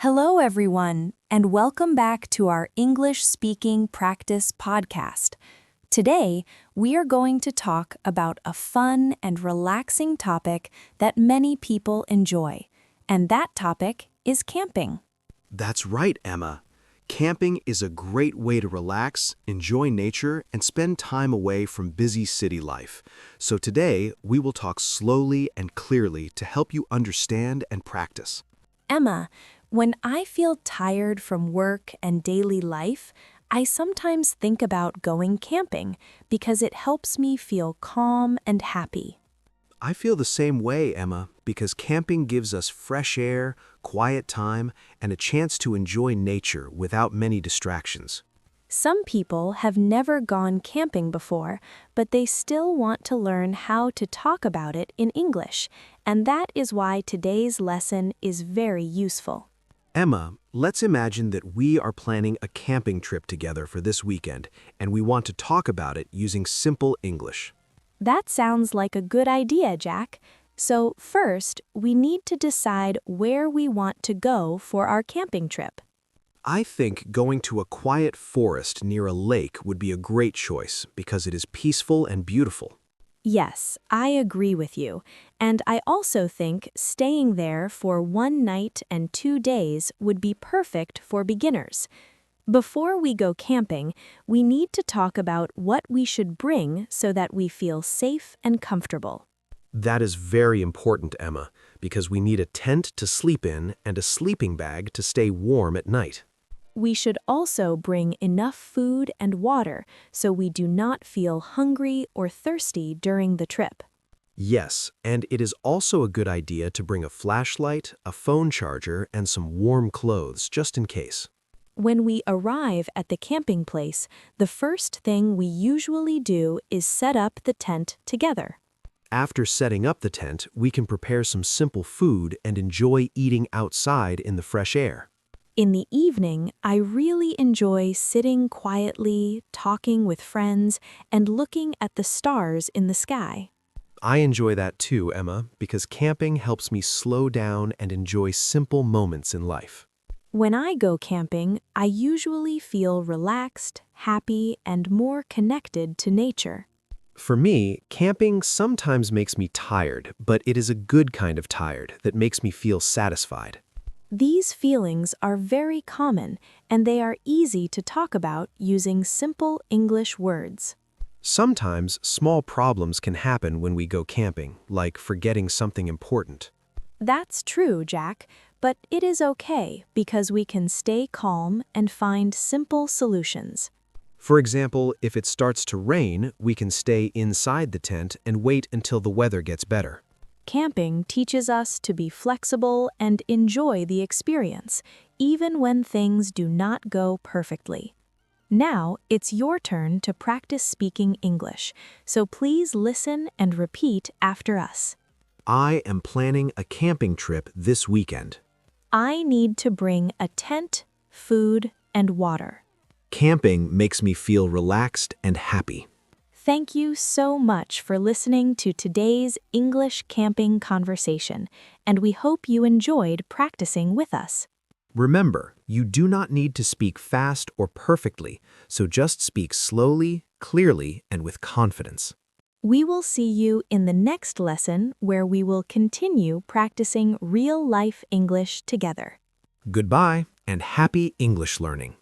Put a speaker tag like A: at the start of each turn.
A: Hello, everyone, and welcome back to our English Speaking Practice podcast. Today, we are going to talk about a fun and relaxing topic that many people enjoy, and that topic is camping.
B: That's right, Emma. Camping is a great way to relax, enjoy nature, and spend time away from busy city life. So today, we will talk slowly and clearly to help you understand and practice.
A: Emma, when I feel tired from work and daily life, I sometimes think about going camping because it helps me feel calm and happy.
B: I feel the same way, Emma, because camping gives us fresh air, quiet time, and a chance to enjoy nature without many distractions.
A: Some people have never gone camping before, but they still want to learn how to talk about it in English, and that is why today's lesson is very useful.
B: Emma, let's imagine that we are planning a camping trip together for this weekend, and we want to talk about it using simple English.
A: That sounds like a good idea, Jack. So first, we need to decide where we want to go for our camping trip.
B: I think going to a quiet forest near a lake would be a great choice because it is peaceful and beautiful.
A: Yes, I agree with you. And I also think staying there for 1 night and 2 days would be perfect for beginners. Before we go camping, we need to talk about what we should bring so that we feel safe and comfortable.
B: That is very important, Emma, because we need a tent to sleep in and a sleeping bag to stay warm at night.
A: We should also bring enough food and water so we do not feel hungry or thirsty during the trip.
B: Yes, and it is also a good idea to bring a flashlight, a phone charger, and some warm clothes just in case.
A: When we arrive at the camping place, the first thing we usually do is set up the tent together.
B: After setting up the tent, we can prepare some simple food and enjoy eating outside in the fresh air.
A: In the evening, I really enjoy sitting quietly, talking with friends, and looking at the stars in the sky.
B: I enjoy that too, Emma, because camping helps me slow down and enjoy simple moments in life.
A: When I go camping, I usually feel relaxed, happy, and more connected to nature.
B: For me, camping sometimes makes me tired, but it is a good kind of tired that makes me feel satisfied.
A: These feelings are very common, and they are easy to talk about using simple English words.
B: Sometimes small problems can happen when we go camping, like forgetting something important.
A: That's true, Jack, but it is okay because we can stay calm and find simple solutions.
B: For example, if it starts to rain, we can stay inside the tent and wait until the weather gets better.
A: Camping teaches us to be flexible and enjoy the experience, even when things do not go perfectly. Now, it's your turn to practice speaking English, so please listen and repeat after us.
B: I am planning a camping trip this weekend.
A: I need to bring a tent, food, and water.
B: Camping makes me feel relaxed and happy.
A: Thank you so much for listening to today's English camping conversation, and we hope you enjoyed practicing with us.
B: Remember, you do not need to speak fast or perfectly, so just speak slowly, clearly, and with confidence.
A: We will see you in the next lesson where we will continue practicing real-life English together.
B: Goodbye, and happy English learning.